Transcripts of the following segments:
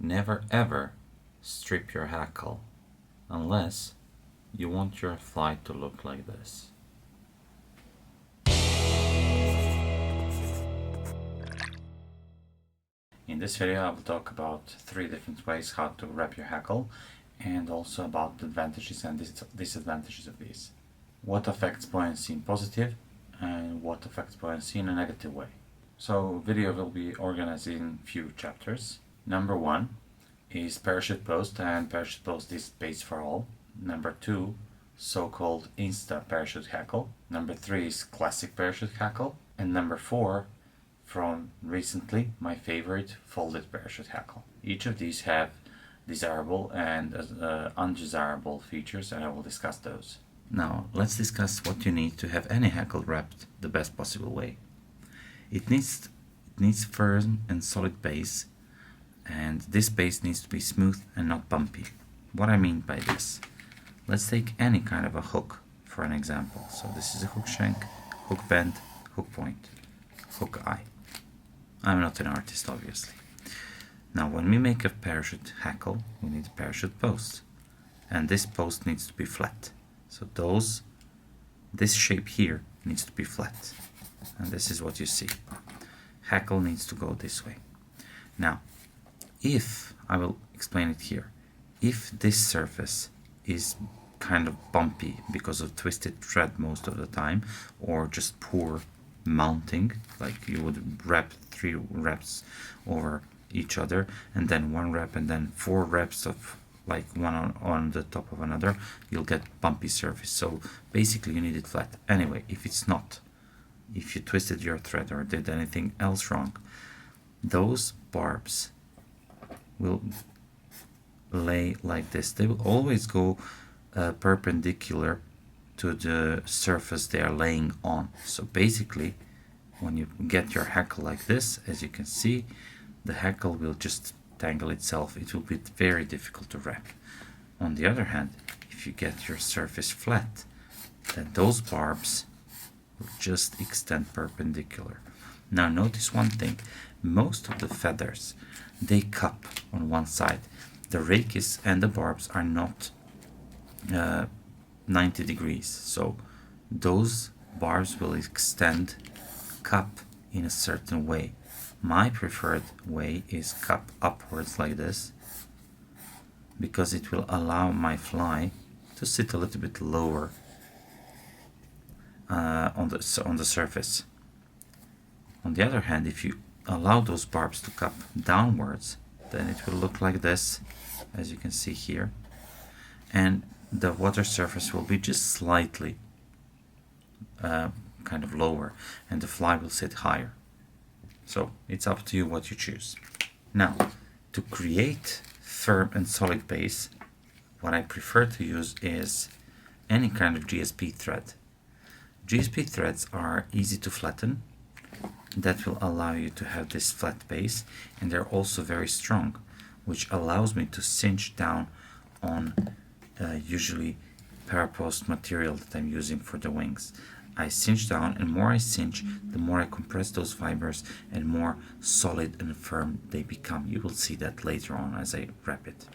Never ever strip your hackle unless you want your fly to look like this. In this video I will talk about 3 different ways how to wrap your hackle and also about the advantages and disadvantages of these. What affects buoyancy in positive and what affects buoyancy in a negative way. So video will be organized in few chapters. Number 1 is parachute post, and parachute post is base for all. Number 2, so-called Insta parachute hackle. Number 3 is classic parachute hackle. And number 4, from recently, my favorite, folded parachute hackle. Each of these have desirable and undesirable features, and I will discuss those. Now, let's discuss what you need to have any hackle wrapped the best possible way. It needs firm and solid base, and this base needs to be smooth and not bumpy. What I mean by this, let's take any kind of a hook for an example. So this is a hook shank, hook bend, hook point, hook eye. I'm not an artist, obviously. Now, when we make a parachute hackle, we need a parachute post, and this post needs to be flat. So this shape here needs to be flat, and this is what you see. Hackle needs to go this way. Now, I will explain it here, if this surface is kind of bumpy because of twisted thread most of the time, or just poor mounting, like you would wrap 3 reps over each other and then 1 rep and then 4 reps of like one on the top of another, you'll get bumpy surface. So basically you need it flat. Anyway, if it's not, if you twisted your thread or did anything else wrong, those barbs will lay like this. They will always go perpendicular to the surface they are laying on. So basically, when you get your hackle like this, as you can see, the hackle will just tangle itself. It will be very difficult to wrap. On the other hand, if you get your surface flat, then those barbs will just extend perpendicular. Now notice one thing, most of the feathers, they cup on one side. The rake and the barbs are not 90 degrees, so those barbs will extend, cup in a certain way. My preferred way is cup upwards like this, because it will allow my fly to sit a little bit lower on the surface. On the other hand, if you allow those barbs to cup downwards, then it will look like this, as you can see here, and the water surface will be just slightly kind of lower, and the fly will sit higher. So it's up to you what you choose. Now, to create firm and solid base, what I prefer to use is any kind of GSP thread. GSP threads are easy to flatten. That will allow you to have this flat base, and they're also very strong, which allows me to cinch down on usually parapost material that I'm using for the wings. I cinch down, and more I cinch, the more I compress those fibers and more solid and firm they become. You will see that later on as I wrap it.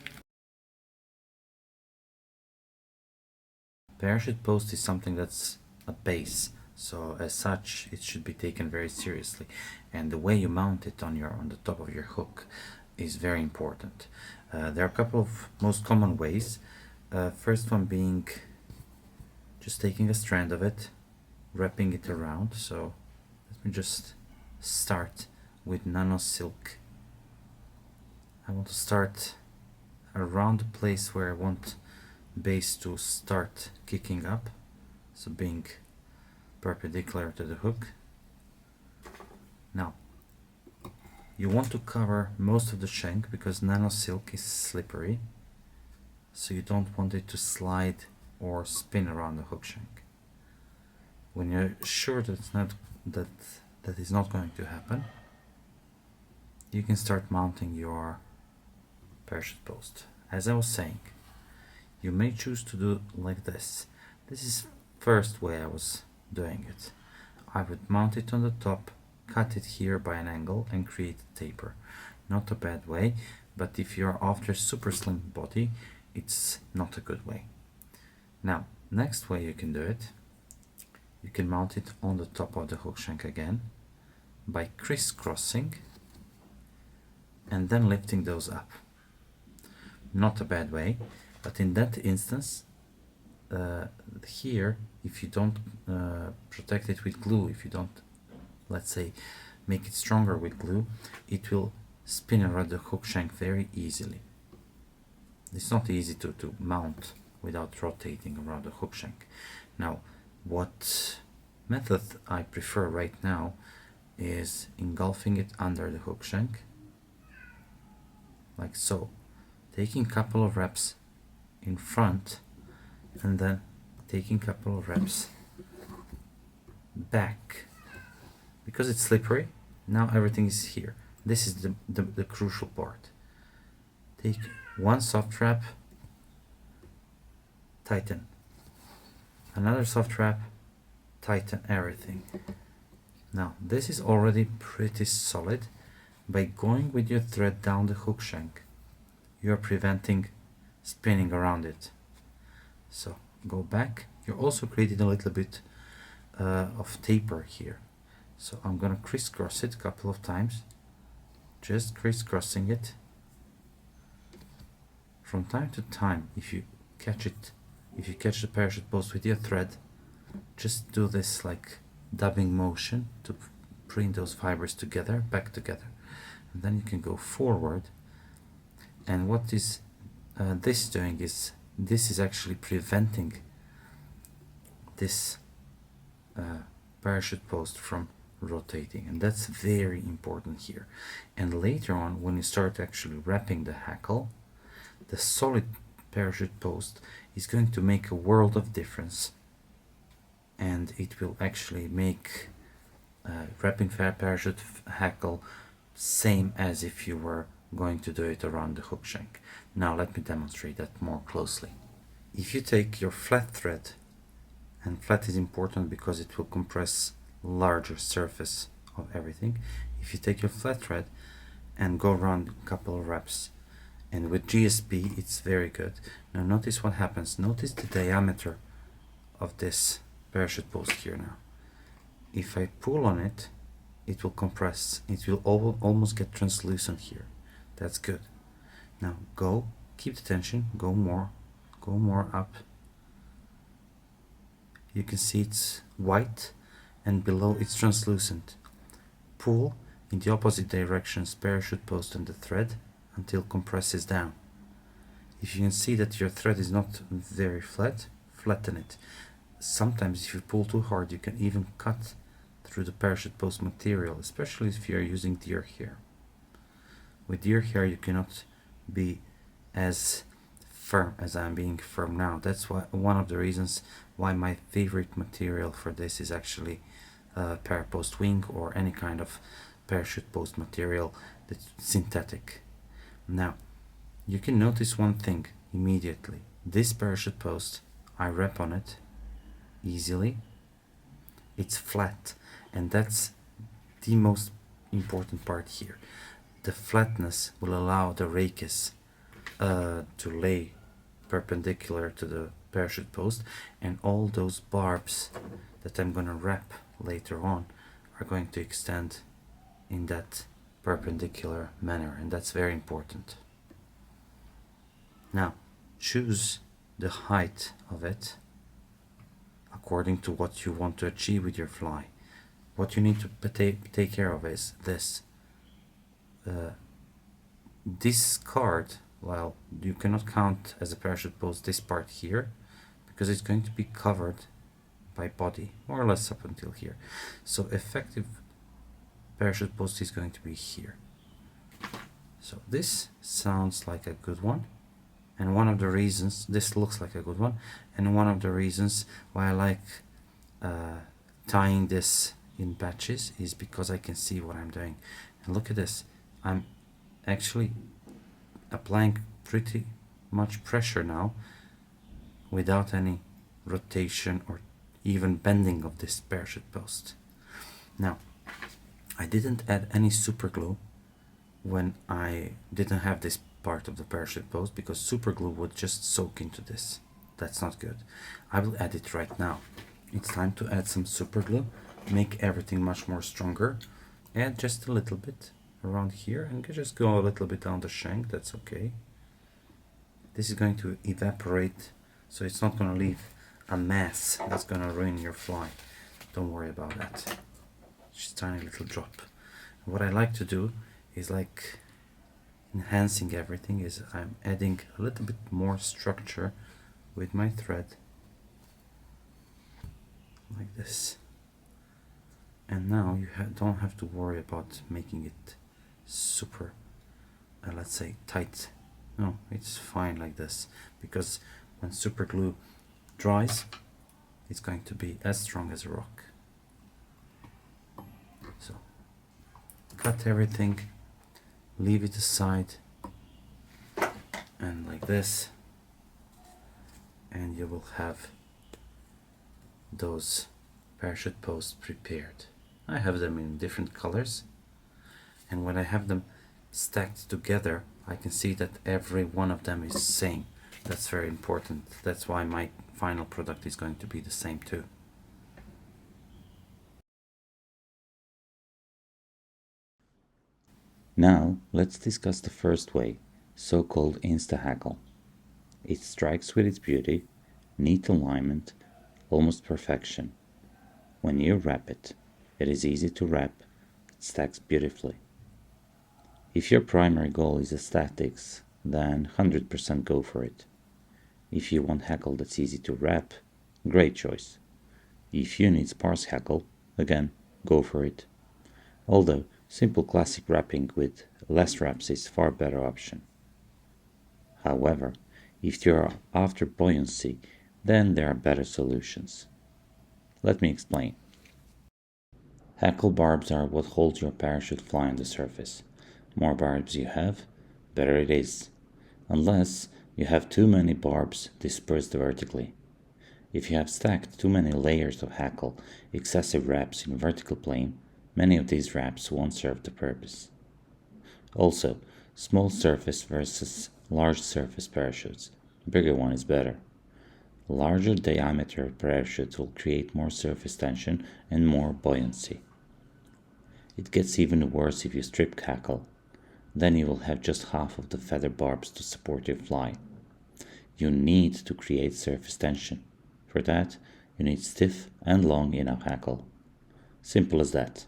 Parachute post is something that's a base, so as such it should be taken very seriously, and the way you mount it on the top of your hook is very important. There are a couple of most common ways. First one being just taking a strand of it, wrapping it around. So let me just start with nano silk. I want to start around the place where I want base to start kicking up, so being perpendicular to the hook. Now you want to cover most of the shank because nano silk is slippery, so you don't want it to slide or spin around the hook shank. When you're sure that that is not going to happen, you can start mounting your parachute post. As I was saying, you may choose to do like this. This is first way I was doing it. I would mount it on the top, cut it here by an angle and create a taper. Not a bad way, but if you're after super slim body, it's not a good way. Now, next way you can do it, you can mount it on the top of the hook shank again by crisscrossing and then lifting those up. Not a bad way, but in that instance, here, if you don't protect it with glue, if you don't, let's say, make it stronger with glue, it will spin around the hook shank very easily. It's not easy to mount without rotating around the hook shank. Now, what method I prefer right now is engulfing it under the hook shank, like so, taking a couple of reps in front and then taking a couple of reps back. Because it's slippery, now everything is here. This is the crucial part. Take one soft wrap, tighten. Another soft wrap, tighten everything. Now this is already pretty solid. By going with your thread down the hook shank, you are preventing spinning around it. So go back. You're also creating a little bit of taper here. So I'm gonna crisscross it a couple of times, just crisscrossing it. From time to time, if you catch the parachute post with your thread, just do this like dabbing motion to bring those fibers together, back together, and then you can go forward. And what is this doing is, this is actually preventing this parachute post from rotating, and that's very important here. And later on, when you start actually wrapping the hackle, the solid parachute post is going to make a world of difference, and it will actually make wrapping parachute hackle same as if you were going to do it around the hook shank. Now let me demonstrate that more closely. If you take your flat thread, and flat is important because it will compress larger surface of everything. If you take your flat thread and go around a couple of reps, and with GSP it's very good. Now notice what happens. Notice the diameter of this parachute post here now. If I pull on it, it will compress. It will almost get translucent here. That's good. Now go, keep the tension, go more up. You can see it's white and below it's translucent. Pull in the opposite directions, parachute post and the thread, until compresses down. If you can see that your thread is not very flat, flatten it. Sometimes if you pull too hard, you can even cut through the parachute post material, especially if you're using deer hair. With deer hair you cannot be as firm as I'm being firm now. That's why one of the reasons why my favorite material for this is actually parapost wing or any kind of parachute post material that's synthetic. Now you can notice one thing immediately. This parachute post, I wrap on it easily, it's flat, and that's the most important part here. The flatness will allow the rachis to lay perpendicular to the parachute post, and all those barbs that I'm going to wrap later on are going to extend in that perpendicular manner, and that's very important. Now choose the height of it according to what you want to achieve with your fly. What you need to take care of is this. This card, well, you cannot count as a parachute post this part here because it's going to be covered by body more or less up until here. So effective parachute post is going to be here. So this sounds like a good one, and one of the reasons this looks like a good one, and one of the reasons why I like tying this in batches is because I can see what I'm doing. And look at this, I'm actually applying pretty much pressure now without any rotation or even bending of this parachute post. Now I didn't add any super glue when I didn't have this part of the parachute post, because super glue would just soak into this. That's not good. I will add it right now. It's time to add some super glue, make everything much more stronger. Add just a little bit around here and just go a little bit down the shank. That's okay. This is going to evaporate, so it's not going to leave a mess that's going to ruin your fly. Don't worry about that. Just tiny little drop. What I like to do is, like enhancing everything, is I'm adding a little bit more structure with my thread, like this. And now you don't have to worry about making it super, let's say, tight. No, it's fine like this, because when super glue dries, it's going to be as strong as a rock. So cut everything, leave it aside, and like this, and you will have those parachute posts prepared. I have them in different colors, and when I have them stacked together, I can see that every one of them is the same. That's very important. That's why my final product is going to be the same too. Now, let's discuss the first way, so-called Insta hackle. It strikes with its beauty, neat alignment, almost perfection. When you wrap it, it is easy to wrap, it stacks beautifully. If your primary goal is aesthetics, then 100% go for it. If you want hackle that's easy to wrap, great choice. If you need sparse hackle, again, go for it. Although simple classic wrapping with less wraps is far better option. However, if you are after buoyancy, then there are better solutions. Let me explain. Hackle barbs are what holds your parachute fly on the surface. More barbs you have, better it is. Unless you have too many barbs dispersed vertically. If you have stacked too many layers of hackle, excessive wraps in vertical plane, many of these wraps won't serve the purpose. Also, small surface versus large surface parachutes. Bigger one is better. Larger diameter parachutes will create more surface tension and more buoyancy. It gets even worse if you strip hackle. Then you will have just half of the feather barbs to support your fly. You need to create surface tension. For that, you need stiff and long enough hackle. Simple as that.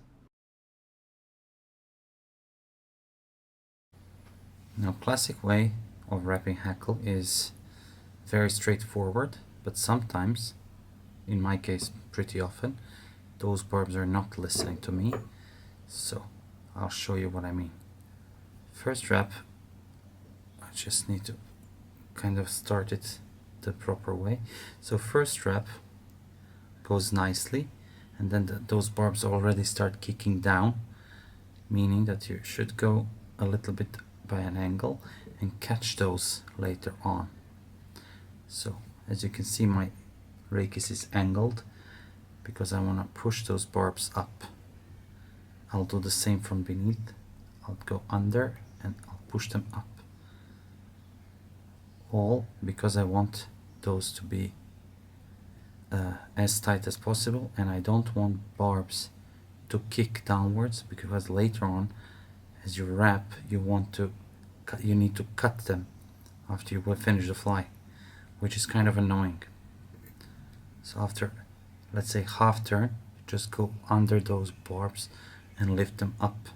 Now, classic way of wrapping hackle is very straightforward, but sometimes, in my case pretty often, those barbs are not listening to me. So I'll show you what I mean. First wrap, I just need to kind of start it the proper way. So first wrap goes nicely, and then those barbs already start kicking down, meaning that you should go a little bit by an angle and catch those later on. So as you can see, my rachis is angled because I want to push those barbs up. I'll do the same from beneath. I'll go under and I'll push them up. All because I want those to be as tight as possible, and I don't want barbs to kick downwards, because later on, as you wrap, you need to cut them after you finish the fly, which is kind of annoying. So after, let's say, half turn, just go under those barbs and lift them up.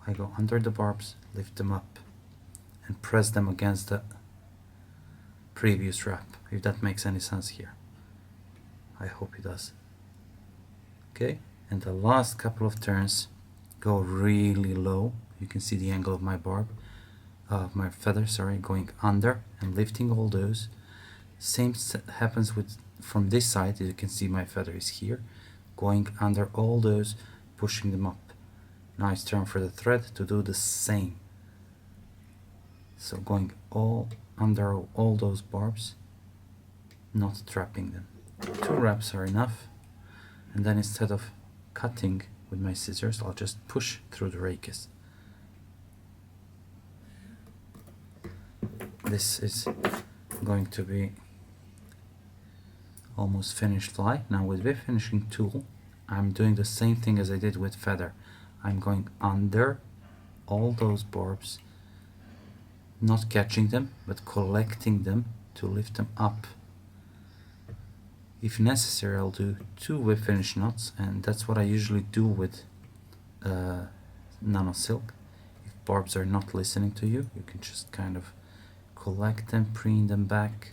I go under the barbs, lift them up, and press them against the previous wrap, if that makes any sense here. I hope it does. Okay, and the last couple of turns go really low. You can see the angle of my my feather, going under and lifting all those. Same happens from this side. You can see my feather is here, going under all those, pushing them up. Now it's time for the thread to do the same. So going all under all those barbs, not trapping them. 2 wraps are enough, and then instead of cutting with my scissors, I'll just push through the rachis. this is going to be almost finished fly. Now with the finishing tool, I'm doing the same thing as I did with feather. I'm going under all those barbs, not catching them, but collecting them to lift them up. If necessary, I'll do 2 whip finish knots, and that's what I usually do with nano silk. If barbs are not listening to you, you can just kind of collect them, preen them back.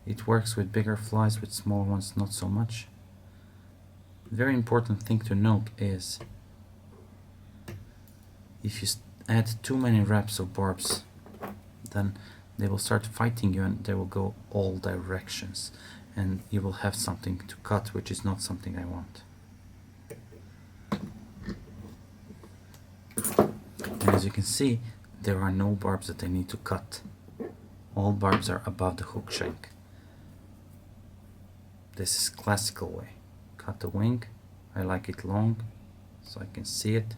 It works with bigger flies, with small ones not so much. Very important thing to note is if you add too many wraps of barbs, then they will start fighting you and they will go all directions, and you will have something to cut, which is not something I want. And as you can see, there are no barbs that I need to cut. All barbs are above the hook shank. This is classical way. Cut the wing. I like it long so I can see it.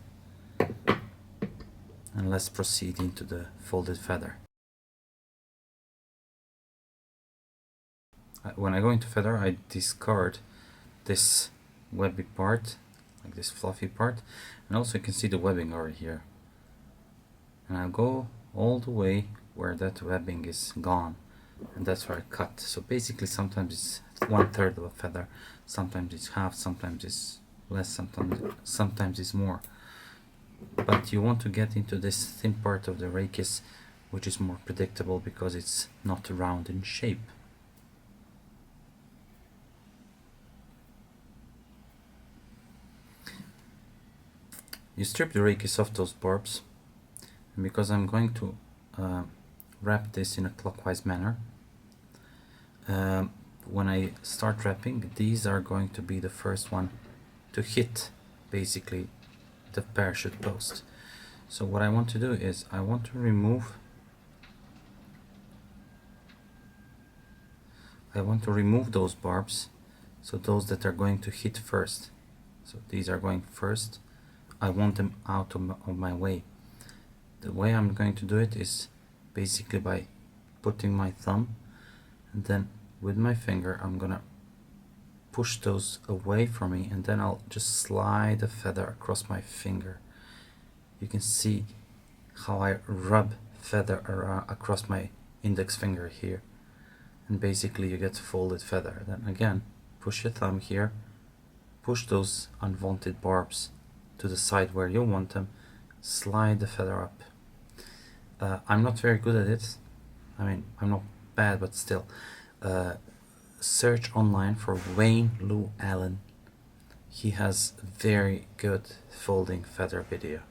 And let's proceed into the folded feather. When I go into feather, I discard this webby part, like this fluffy part, and also you can see the webbing over here. And I'll go all the way where that webbing is gone, and that's where I cut. So basically sometimes it's 1/3 of a feather, sometimes it's half, sometimes it's less, sometimes it's more. But you want to get into this thin part of the rachis, which is more predictable because it's not round in shape. You strip the rachis off those barbs, and because I'm going to wrap this in a clockwise manner, when I start wrapping, these are going to be the first one to hit basically the parachute post. So what I want to do is I want to remove those barbs, so those that are going to hit first. So these are going first. I want them out of my way. The way I'm going to do it is basically by putting my thumb, and then with my finger I'm gonna push those away from me, and then I'll just slide the feather across my finger. You can see how I rub feather across my index finger here, and basically you get folded feather. Then again, push your thumb here, push those unwanted barbs to the side where you want them, slide the feather up. I'm not very good at it. I mean, I'm not bad, but still. Search online for Wayne Lou Allen. He has very good folding feather video,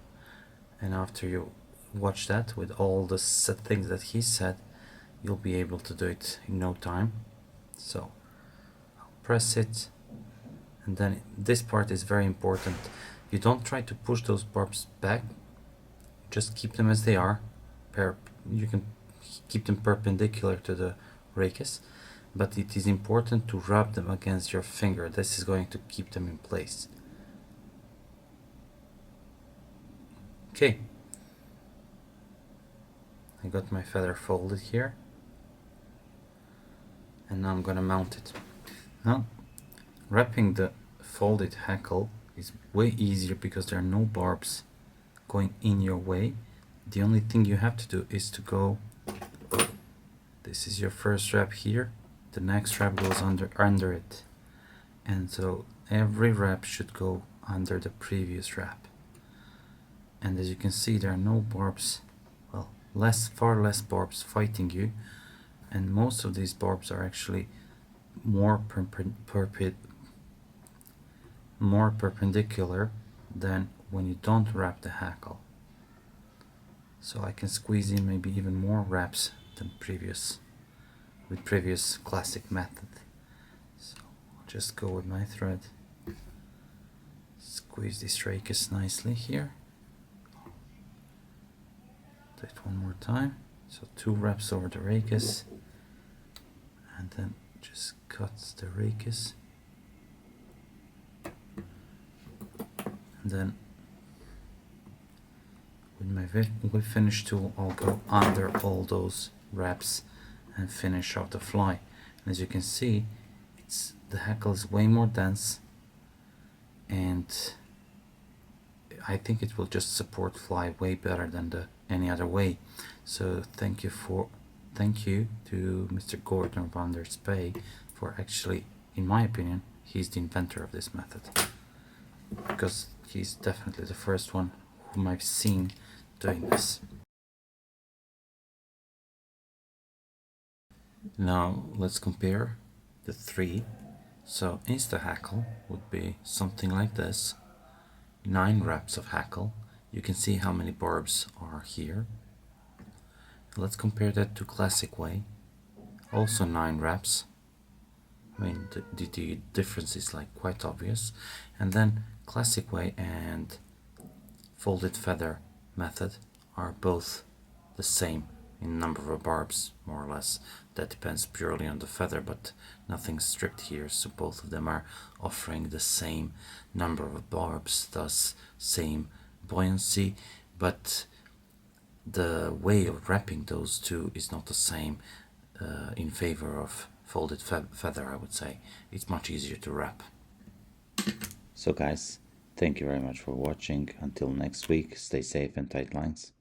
and after you watch that with all the things that he said, you'll be able to do it in no time. So I'll press it, and then this part is very important. You don't try to push those barbs back, just keep them as they are. You can keep them perpendicular to the rachis, but it is important to rub them against your finger. This is going to keep them in place. Okay, I got my feather folded here, and now I'm gonna mount it. Now, wrapping the folded hackle is way easier because there are no barbs going in your way. The only thing you have to do is to go, this is your first wrap here, the next wrap goes under it, and so every wrap should go under the previous wrap. And as you can see, there are no barbs, well, far less barbs fighting you, and most of these barbs are actually more perpendicular than when you don't wrap the hackle. So I can squeeze in maybe even more wraps than previous classic method. So I'll just go with my thread, squeeze this rachis nicely here, do it one more time. So 2 wraps over the rachis, and then just cut the rachis, and then When we finish tool, I'll go under all those wraps and finish off the fly. And as you can see, the hackle is way more dense, and I think it will just support fly way better than any other way. So thank you to Mr. Gordon van der Spey for actually, in my opinion, he's the inventor of this method, because he's definitely the first one whom I've seen doing this. Now let's compare the three. So Insta hackle would be something like this. 9 wraps of hackle. You can see how many barbs are here. Let's compare that to classic way. Also 9 wraps. I mean, the difference is like quite obvious. And then classic way and folded feather method are both the same in number of barbs, more or less. That depends purely on the feather, but nothing strict here, so both of them are offering the same number of barbs, thus same buoyancy, but the way of wrapping those two is not the same in favor of folded feather, I would say. It's much easier to wrap. So guys, thank you very much for watching. Until next week, stay safe and tight lines.